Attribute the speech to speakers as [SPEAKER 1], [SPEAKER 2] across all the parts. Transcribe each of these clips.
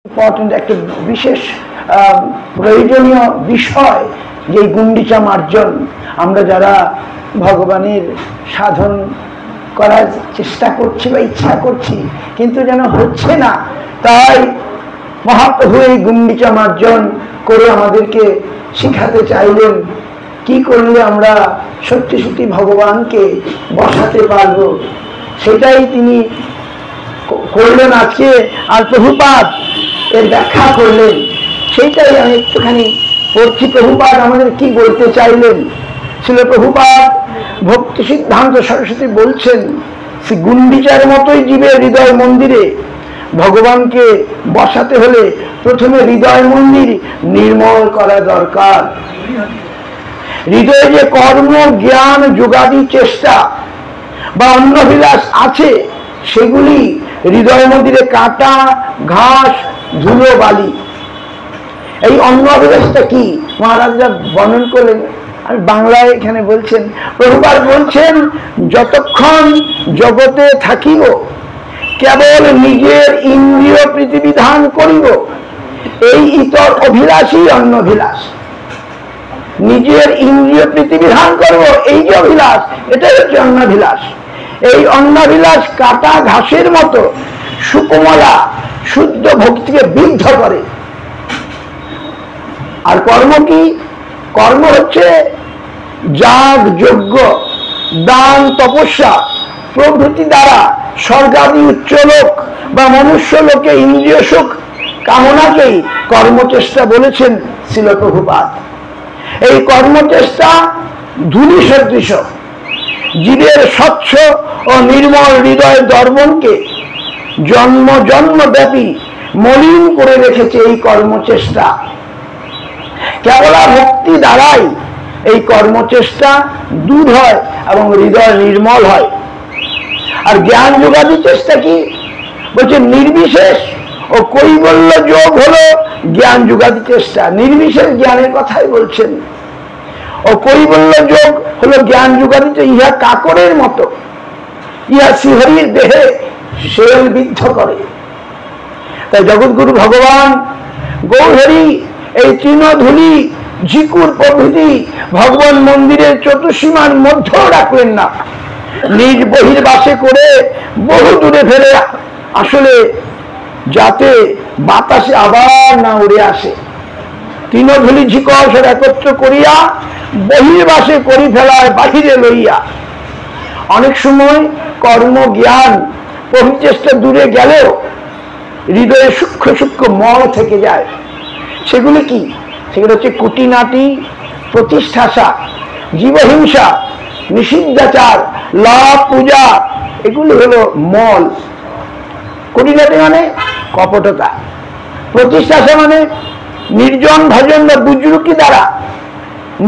[SPEAKER 1] Important একটা বিশেষ প্রয়োজনীয় বিষয় যে গুন্ডিচা মার্জন আমরা যারা ভগবানের সাধন করার চেষ্টা করছি বা ইচ্ছা করছি কিন্তু যেন হচ্ছে না, তাই মহাপ্রভু এই গুন্ডিচা মার্জন করে আমাদেরকে শিখাতে চাইলেন কি করলে আমরা সত্যি সত্যি ভগবানকে বসাতে পারবো। সেটাই তিনি করলেন আজকে, আর প্রভুপাদ এর ব্যাখ্যা করলেন। সেইটাই আমি একটুখানি পড়ছি। প্রভুপাদ আমাদের কি বলতে চাইলেন। ছিল প্রভুপাদ ভক্তি সিদ্ধান্ত সরস্বতী বলছেন, শ্রী গুন্ডিচার মতোই জীবের হৃদয় মন্দিরে ভগবানকে বসাতে হলে প্রথমে হৃদয় মন্দির নির্মল করা দরকার। হৃদয়ে যে কর্ম জ্ঞান যোগাদি চেষ্টা বা অন্নবিলাস আছে সেগুলি হৃদয় মন্দিরে কাটা ঘাস ধুলো বালি। এই অন্নবিলাসটা কি মহারাজরা বর্ণন করলেন, আমি বাংলায় এখানে বলছেন। প্রভুপাদ বলছেন, যতক্ষণ জগতে থাকিব কেবল নিজের ইন্দ্রিয় প্রীতিবিধান করিব, এই ইতর অভিলাষী অন্নভিলাষ। নিজের ইন্দ্রিয় প্রীতিবিধান করব, এই যে অভিলাষ, এটাই হচ্ছে অন্নভিলাষ। এই অন্নভিলাষ কাটা ঘাসের মতো সুকোমলা শুদ্ধ ভক্তিকে বিদ্ধ করে। আর কর্ম কি? কর্ম হচ্ছে যাগ যজ্ঞ দান তপস্যা প্রভৃতি দ্বারা স্বর্গাদি উচ্চলোক বা মনুষ্য লোকে ইন্দ্রিয় সুখ কামনাকেই কর্মচেষ্টা বলেছেন শ্রীল প্রভুপাদ। এই কর্মচেষ্টা ধূলি সদৃশ জীবের স্বচ্ছ ও নির্মল হৃদয় দর্পণকে জন্ম জন্ম ব্যাপী মলিন করে রেখেছে। এই কর্মচেষ্টা কেবল ভক্তি দ্বারাই এই কর্মচেষ্টা দূর হয় এবং হৃদয় নির্মল হয়। আর জ্ঞান যোগাদি চেষ্টা কি বলছে? নির্বিশেষ ও কৈবল্য যোগ হলো জ্ঞান যোগাদি চেষ্টা। নির্বিশেষ জ্ঞানের কথাই বলছেন। ও কৈবল্য যোগ হলো জ্ঞান যোগাদি। ইহা কাকরের মতো, ইহা শ্রীহরির দেহে শেল বিদ্ধ করে। তাই জগৎগুরু ভগবান গৌরহরি এই তৃণধূলি ঝিকুর প্রভৃতি ভগবান মন্দিরের চতুর্সীমার মধ্যেও রাখলেন না, নিজ বহির্বাসে করে বহু দূরে ফেলে আসলে যাতে বাতাসে আবার না উড়ে আসে। তৃণধূলি ঝিকর একত্র করিয়া বহির্বাসে করি ফেলায় বাহিরে লইয়া। অনেক সময় কর্ম জ্ঞান প্রচেষ্টা দূরে গেলেও হৃদয়ে সূক্ষ্ম সূক্ষ্ম মল থেকে যায়। সেগুলি কি? সেগুলো হচ্ছে কুটিনাটি, প্রতিষ্ঠাসা, জীবহিংসা, নিষিদ্ধাচার, লাভ পূজা, এগুলি হলো মল। কুটিনাটি মানে কপটতা, প্রতিষ্ঠাসা মানে নির্জন ভজন বা বুজরুকি দ্বারা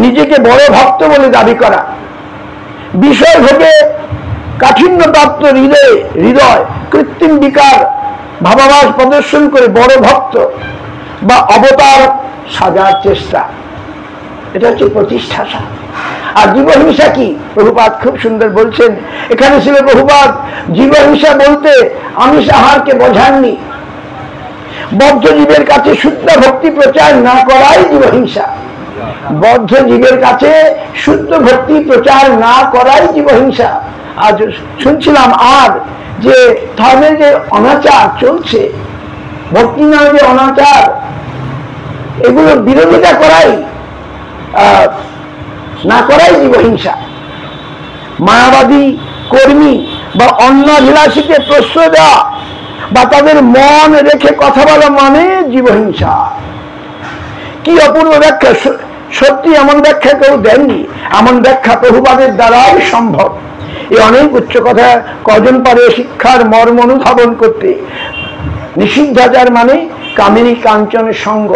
[SPEAKER 1] নিজেকে বড় ভক্ত বলে দাবি করা, বিষয় ভোগে কাঠিন্য প্রাপ্ত হৃদয় কৃত্রিম বিকার ভাবাভাস প্রদর্শন করে বড় ভক্ত বা অবতার সাজার চেষ্টা, এটা হচ্ছে প্রতিষ্ঠাসা। আর জীবহিংসা কি? প্রভুপাদ খুব সুন্দর বলছেন এখানে ছিল। প্রভুপাদ জীবহিংসা বলতে আমিষ আহারকে বোঝাননি। বদ্ধ জীবের কাছে শুদ্ধ ভক্তি প্রচার না করাই জীবহিংসা। বদ্ধ জীবের কাছে শুদ্ধ ভক্তি প্রচার না করাই জীবহিংসা। আজ শুনছিলাম আর যে ধর্মের যে অনাচার চলছে, ভক্তি নামে যে অনাচার, এগুলো বিরোধিতা করাই না করাই জীবহিংসা। মায়াবাদী কর্মী বা অন্নাভিলাষীকে প্রশ্রয় দেওয়া বা তাদের মন রেখে কথা বলা মানে জীবহিংসা। কি অপূর্ব ব্যাখ্যা! সত্যি এমন ব্যাখ্যা কেউ দেননি। এমন ব্যাখ্যা প্রভুপাদের দ্বারাই সম্ভব। এই অনেক উচ্চ কথা কজন পারে শিক্ষার মর্ম অনুধাবন করতে। নিষিদ্ধাচার মানে কামিনী কাঞ্চনের সঙ্গ,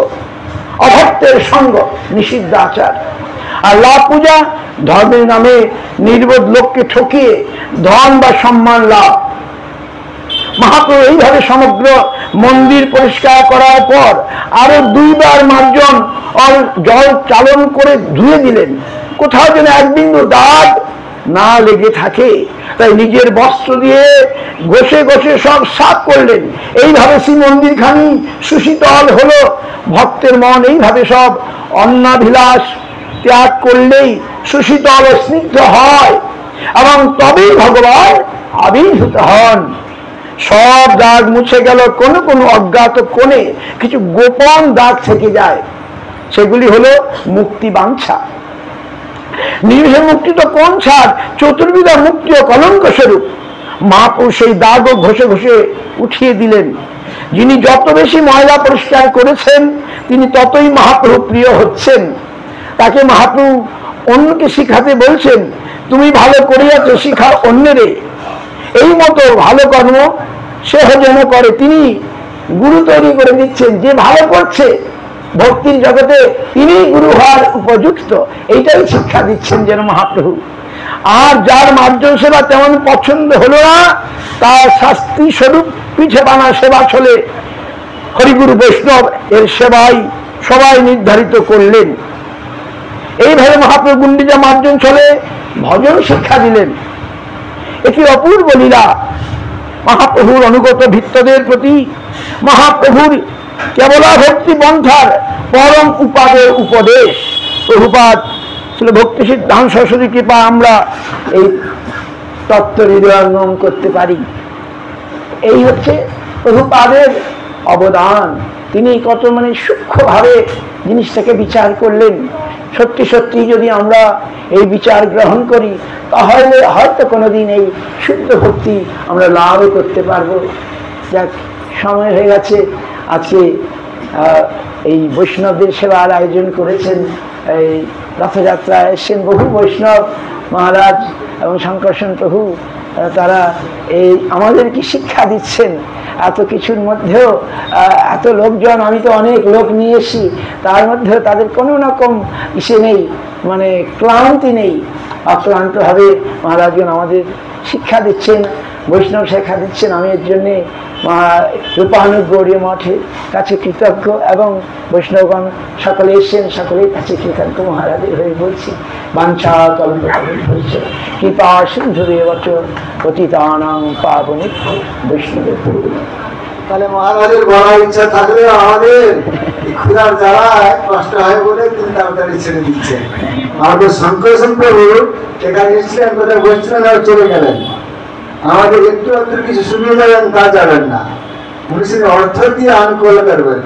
[SPEAKER 1] অভক্তের সঙ্গ নিষিদ্ধাচার। আর লাভ পূজা ধর্মের নামে নির্বোধ লোককে ঠকিয়ে ধন বা সম্মান লাভ। মহাপ্রভু এইভাবে সমগ্র মন্দির পরিষ্কার করার পর আরো 2 বার মার্জন জল চালন করে ধুয়ে দিলেন, কোথাও যেন এক বিন্দু দাগ না লেগে থাকে। তাই নিজের বস্ত্র দিয়ে ঘষে ঘষে সব সাফ করলেন। এইভাবে শ্রী মন্দির খানি সুশীতল হলো। ভক্তের মন এইভাবে সব অন্নাভিলাষ ত্যাগ করলেই সুশীতল ও স্নিগ্ধ হয় এবং তবেই ভগবান আবির্ভূত হন। সব দাগ মুছে গেল, কোনো কোনো অজ্ঞাত কোণে কিছু গোপন দাগ থেকে যায়, সেগুলি হলো মুক্তি বাঞ্ছা। নির্বিষ মুক্তি তো কোন ছাড়, চতুর্বিধা মুক্তি ও কলঙ্ক স্বরূপ। মহাপুরুষ সেই দাগও ঘষে ঘষে উঠিয়ে দিলেন। যিনি যত বেশি ময়লা পরিষ্কার করেছেন তিনি ততই মহাপ্রভু প্রিয় হচ্ছেন। তাকে মহাপ্রভু অন্যকে শিখাতে বলছেন, তুমি ভালো করিয়াছ, শিখা অন্যরে। এই মতো ভালো কর্ম সে যেন করে, তিনি গুরু তৈরি করে দিচ্ছেন। যে ভালো করছে ভক্তির জগতে তিনি গুরু হওয়ার উপযুক্ত, এইটাই শিক্ষা দিচ্ছেন যেন মহাপ্রভু। আর যার মার্জন সেবা তেমন পছন্দ হলো না, তার শাস্তি স্বরূপ পিঠে বানা সেবা চলে হরিগুরু বৈষ্ণব এর সেবাই সবাই নির্ধারিত করলেন। এইভাবে মহাপ্রভু গুন্ডিজা মার্জন চলে ভজন শিক্ষা দিলেন। এটি অপূর্ব লীলা। মহাপ্রভুর অনুগত ভৃত্যদের প্রতি মহাপ্রভুর কেবলা ভক্তি পন্থার পরম উপাদের উপদেশ। প্রভুপাদ ছিল ভক্তি সিদ্ধান্ত সরস্বতী কৃপা আমরা এই তত্ত্ব হৃদয়ঙ্গম করতে পারি। এই হচ্ছে প্রভুপাদের অবদান। তিনি কত সূক্ষ্মভাবে জিনিসটাকে বিচার করলেন। সত্যি সত্যি যদি আমরা এই বিচার গ্রহণ করি তাহলে হয়তো কোনোদিন এই শুদ্ধ ভক্তি আমরা লাভও করতে পারবো। যাক, সময় হয়ে গেছে। আজকে এই বৈষ্ণবদের সেবার আয়োজন করেছেন। এই রথযাত্রায় এসেছেন বহু বৈষ্ণব মহারাজ এবং শঙ্কর্ষণ প্রভু, তারা এই আমাদেরকে শিক্ষা দিচ্ছেন। এত কিছুর মধ্যেও এত লোকজন, আমি তো অনেক লোক নিয়ে এসি, তার মধ্যেও তাদের কোনো রকম ইসে নেই, ক্লান্তি নেই। অক্লান্তভাবে মহারাজগণ আমাদের শিক্ষা দিচ্ছেন, বৈষ্ণব শিক্ষা দিচ্ছেন। আমি এর জন্যে রূপানুগ গৌরী মঠের কাছে কৃতজ্ঞ এবং বৈষ্ণবগণ সকলে এসেছেন, সকলের কাছে কৃতজ্ঞ মহারাজের হয়ে বলছি। বাঞ্ছা কলঙ্ক কৃপা সিন্ধুরেবচ পতিতানাং পাবনেভ্যো বৈষ্ণবের।
[SPEAKER 2] তাহলে মহারাজের বড় ইচ্ছা থাকলে আমাদের ক্ষুধার জ্বালা কষ্ট হয় বলে তিনি তাড়াতাড়ি ছেড়ে দিচ্ছেন। আমাদের শঙ্কর্ষণ প্রভু এখানে এসেছিলেন, কোথায় বসছিলেন আর চলে গেলেন। আমাদের একটু একটু কিছু শুনিয়ে যাবেন তা যাবেন না, উনি অর্থ দিয়ে আনুকূল্য করবেন।